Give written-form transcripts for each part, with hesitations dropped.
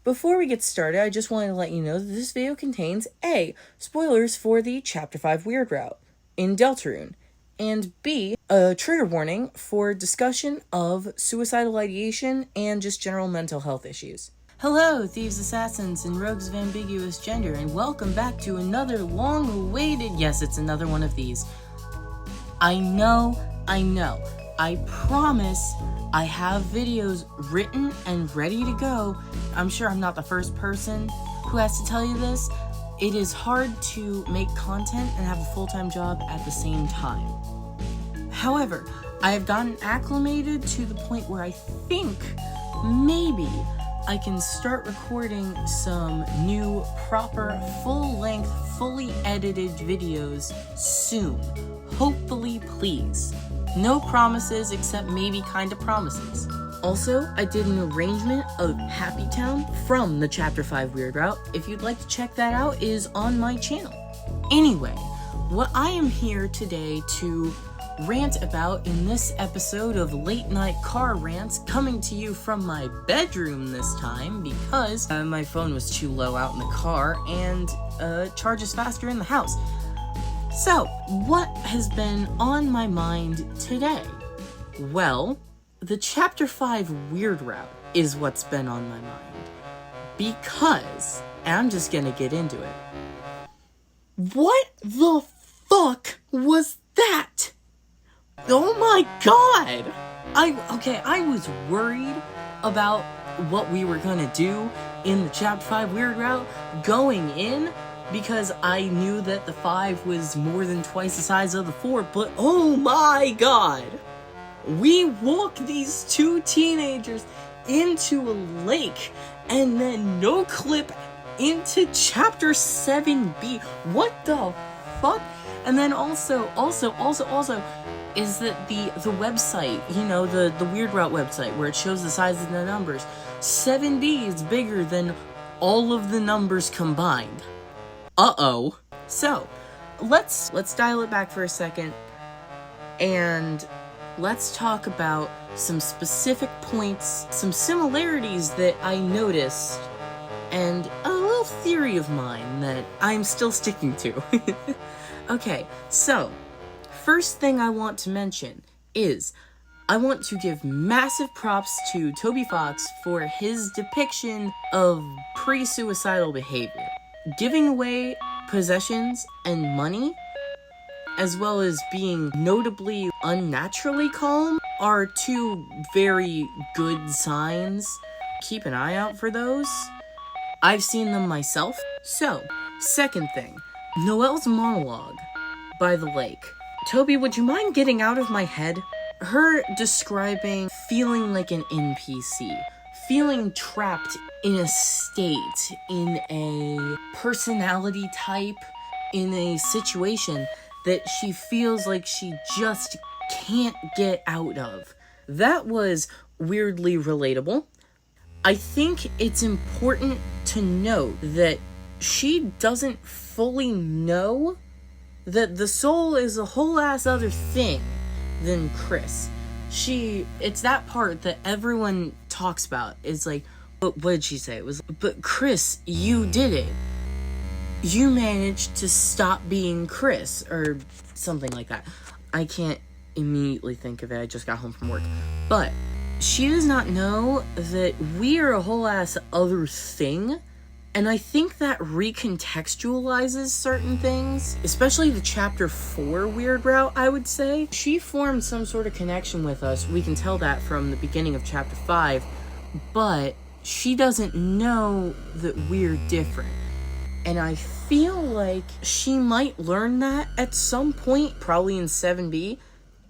Before we get started, I just wanted to let you know that this video contains A, spoilers for the Chapter 5 Weird Route in Deltarune, and B, a trigger warning for discussion of suicidal ideation and just general mental health issues. Hello, thieves, assassins, and rogues of ambiguous gender, and welcome back to another long-awaited... Yes, it's another one of these. I know. I promise I have videos written and ready to go. I'm sure I'm not the first person who has to tell you this. It is hard to make content and have a full-time job at the same time. However, I have gotten acclimated to the point where I think maybe I can start recording some new, proper, full-length, fully edited videos soon. Hopefully, please. No promises, except maybe kind of promises. Also, I did an arrangement of Happy Town from the Chapter 5 Weird Route. If you'd like to check that out, it is on my channel. Anyway, what I am here today to rant about in this episode of Late Night Car Rants, coming to you from my bedroom this time because my phone was too low out in the car and charges faster in the house. So, what has been on my mind today? Well, the Chapter 5 Weird Route is what's been on my mind. Because, and I'm just gonna get into it. What the fuck was that? Oh my god! I was worried about what we were gonna do in the Chapter 5 Weird Route going in, because I knew that the 5 was more than twice the size of the 4, but oh my god! We walk these two teenagers into a lake, and then no clip into Chapter 7B. What the fuck? And then also, is that the website, you know, the Weird Route website, where it shows the size of the numbers, 7B is bigger than all of the numbers combined. Uh-oh. So, let's dial it back for a second, and let's talk about some specific points, some similarities that I noticed, and a little theory of mine that I'm still sticking to. Okay, so, first thing I want to mention is I want to give massive props to Toby Fox for his depiction of pre-suicidal behavior. Giving away possessions and money, as well as being notably unnaturally calm, are two very good signs. Keep an eye out for those. I've seen them myself. So, second thing, Noelle's monologue by the lake. Toby, would you mind getting out of my head? Her describing feeling like an NPC. Feeling trapped in a state, in a personality type, in a situation that she feels like she just can't get out of. That was weirdly relatable. I think it's important to note that she doesn't fully know that the soul is a whole ass other thing than Chris. It's that part that everyone talks about. It's like, but what did she say? It was, but Chris, you did it. You managed to stop being Chris, or something like that. I can't immediately think of it. I just got home from work. But she does not know that we are a whole ass other thing. And I think that recontextualizes certain things, especially the Chapter 4 Weird Route, I would say. She formed some sort of connection with us. We can tell that from the beginning of Chapter 5, but she doesn't know that we're different. And I feel like she might learn that at some point, probably in 7B,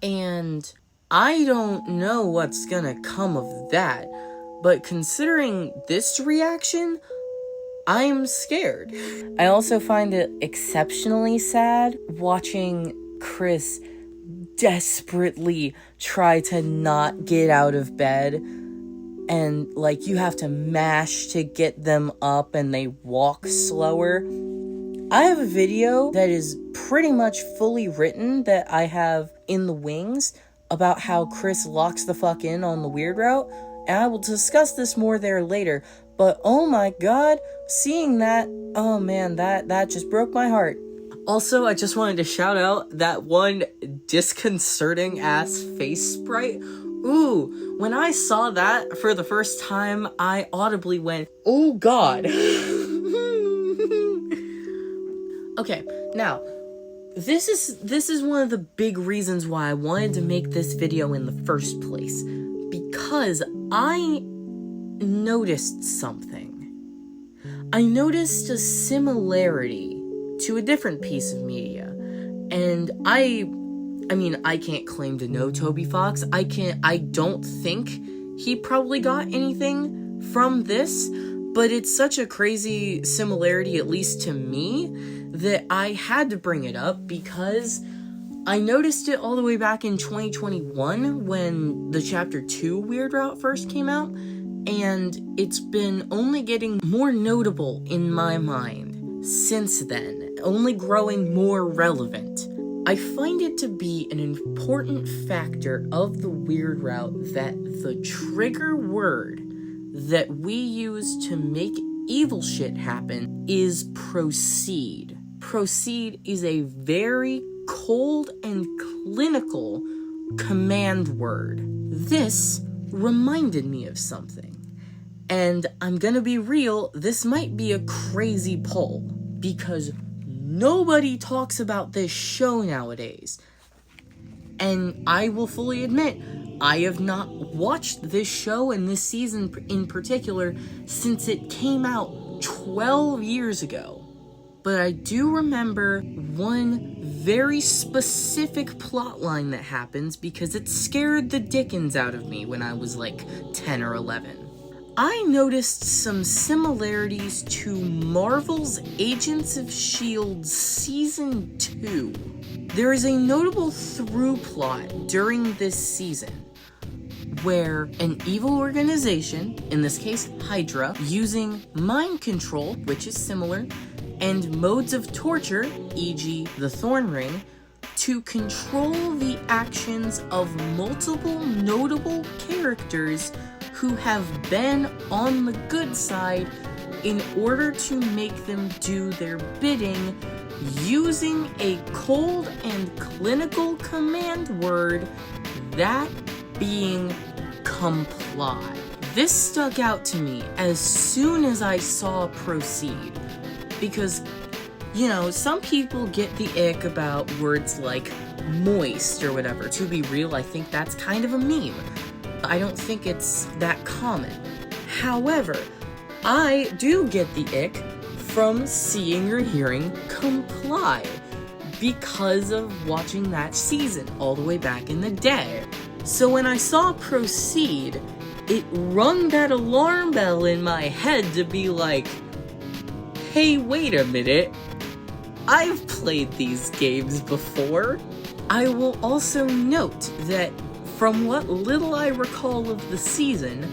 and I don't know what's gonna come of that. But considering this reaction, I'm scared. I also find it exceptionally sad watching Chris desperately try to not get out of bed, and like you have to mash to get them up and they walk slower. I have a video that is pretty much fully written that I have in the wings about how Chris locks the fuck in on the Weird Route, and I will discuss this more there later, but oh my god, seeing that, oh man, that just broke my heart. Also, I just wanted to shout out that one disconcerting ass face sprite. Ooh, when I saw that for the first time, I audibly went, oh god. Okay, now, this is one of the big reasons why I wanted to make this video in the first place, because I noticed something. I noticed a similarity to a different piece of media, and I mean, I can't claim to know Toby Fox. I don't think he probably got anything from this, but it's such a crazy similarity, at least to me, that I had to bring it up because I noticed it all the way back in 2021 when the Chapter 2 Weird Route first came out, and it's been only getting more notable in my mind since then, only growing more relevant. I find it to be an important factor of the Weird Route that the trigger word that we use to make evil shit happen is proceed. Proceed is a very cold and clinical command word. This reminded me of something. And I'm gonna be real, this might be a crazy poll, because nobody talks about this show nowadays. And I will fully admit, I have not watched this show and this season in particular since it came out 12 years ago. But I do remember one very specific plotline that happens because it scared the dickens out of me when I was like 10 or 11. I noticed some similarities to Marvel's Agents of S.H.I.E.L.D. Season 2. There is a notable through plot during this season where an evil organization, in this case Hydra, using mind control, which is similar, and modes of torture, e.g. the Thorn Ring, to control the actions of multiple notable characters who have been on the good side in order to make them do their bidding using a cold and clinical command word, that being comply. This stuck out to me as soon as I saw proceed, because, you know, some people get the ick about words like moist or whatever. To be real, I think that's kind of a meme. I don't think it's that common. However, I do get the ick from seeing or hearing comply because of watching that season all the way back in the day. So when I saw proceed, it rung that alarm bell in my head to be like, hey, wait a minute, I've played these games before. I will also note that from what little I recall of the season,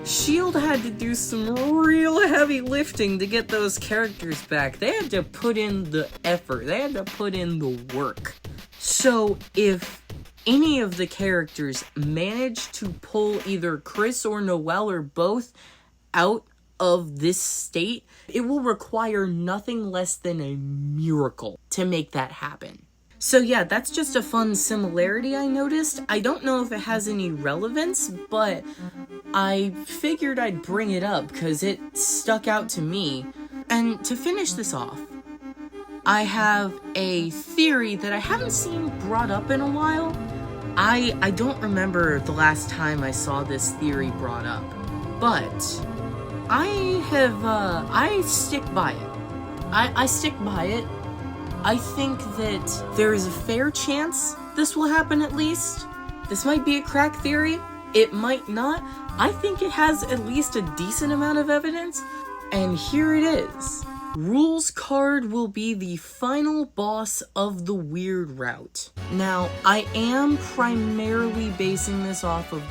S.H.I.E.L.D. had to do some real heavy lifting to get those characters back. They had to put in the effort. They had to put in the work. So if any of the characters managed to pull either Chris or Noelle or both out of this state, it will require nothing less than a miracle to make that happen. So yeah, that's just a fun similarity I noticed. I don't know if it has any relevance, but I figured I'd bring it up because it stuck out to me. And to finish this off, I have a theory that I haven't seen brought up in a while. I don't remember the last time I saw this theory brought up, but I stick by it. I stick by it. I think that there is a fair chance this will happen at least. This might be a crack theory. It might not. I think it has at least a decent amount of evidence. And here it is. Rules card will be the final boss of the Weird Route. Now, I am primarily basing this off of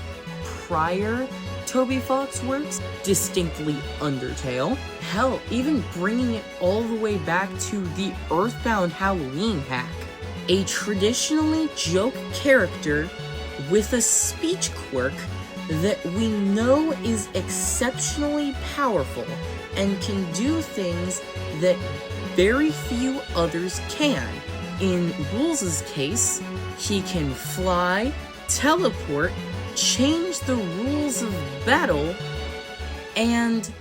prior Toby Fox works, distinctly Undertale. Hell, even bringing it all the way back to the Earthbound Halloween hack. A traditionally joke character with a speech quirk that we know is exceptionally powerful and can do things that very few others can. In Rules' case, he can fly, teleport, change the rules of battle, and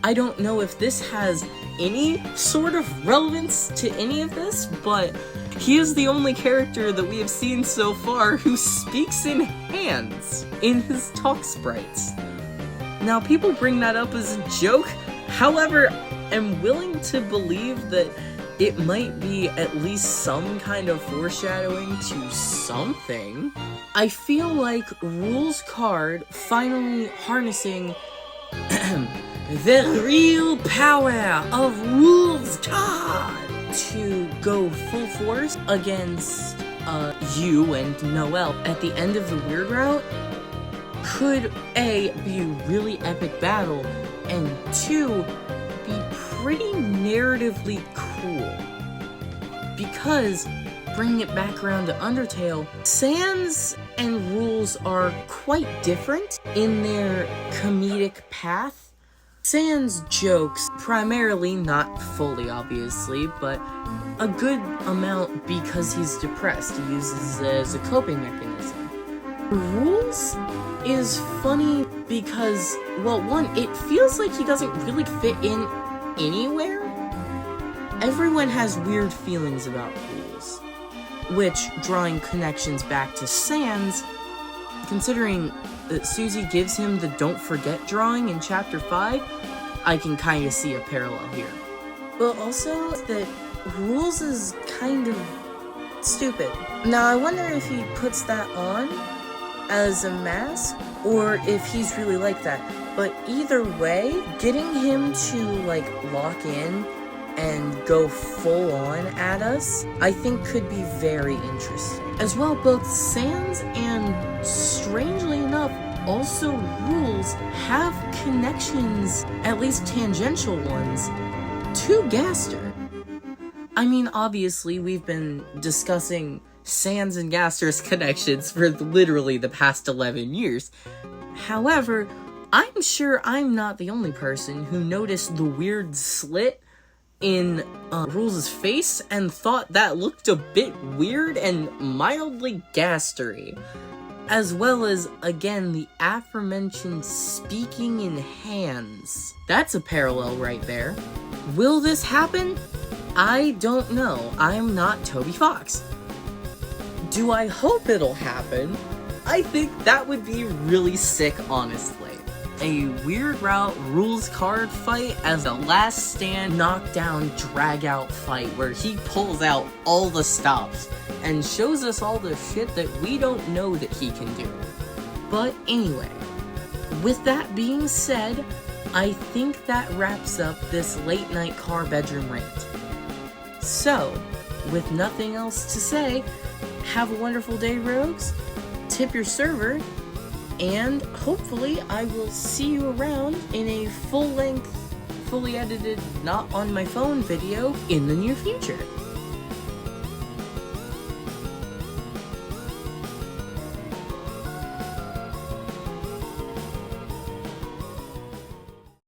I don't know if this has any sort of relevance to any of this, but he is the only character that we have seen so far who speaks in hands in his talk sprites. Now, people bring that up as a joke, however, I'm willing to believe that it might be at least some kind of foreshadowing to something. I feel like Rules card finally harnessing the real power of Rules card to go full force against you and Noelle at the end of the Weird Route could A, be a really epic battle, and 2, be pretty narratively cool. Because, bringing it back around to Undertale, Sans and Rules are quite different in their comedic path. Sans jokes, primarily, not fully obviously, but a good amount because he's depressed. He uses it as a coping mechanism. Rules is funny because, well, one, it feels like he doesn't really fit in anywhere. Everyone has weird feelings about Rules, which, drawing connections back to Sans, considering that Susie gives him the don't forget drawing in chapter 5, I can kind of see a parallel here. But also that Rules is kind of stupid. Now I wonder if he puts that on as a mask, or if he's really like that. But either way, getting him to like lock in and go full on at us, I think could be very interesting. As well, both Sans and, strangely enough, also Rules have connections, at least tangential ones, to Gaster. I mean, obviously, we've been discussing Sans and Gaster's connections for literally the past 11 years. However, I'm sure I'm not the only person who noticed the weird slit in Rules' face and thought that looked a bit weird and mildly Gastery. As well as, again, the aforementioned speaking in hands. That's a parallel right there. Will this happen? I don't know. I'm not Toby Fox. Do I hope it'll happen? I think that would be really sick, honestly. A Weird Route Rules card fight as a last stand knockdown drag out fight where he pulls out all the stops and shows us all the shit that we don't know that he can do. But anyway, with that being said, I think that wraps up this late night car bedroom rant. So, with nothing else to say, have a wonderful day, rogues, tip your server, and hopefully I will see you around in a full-length, fully edited, not on my phone video in the near future.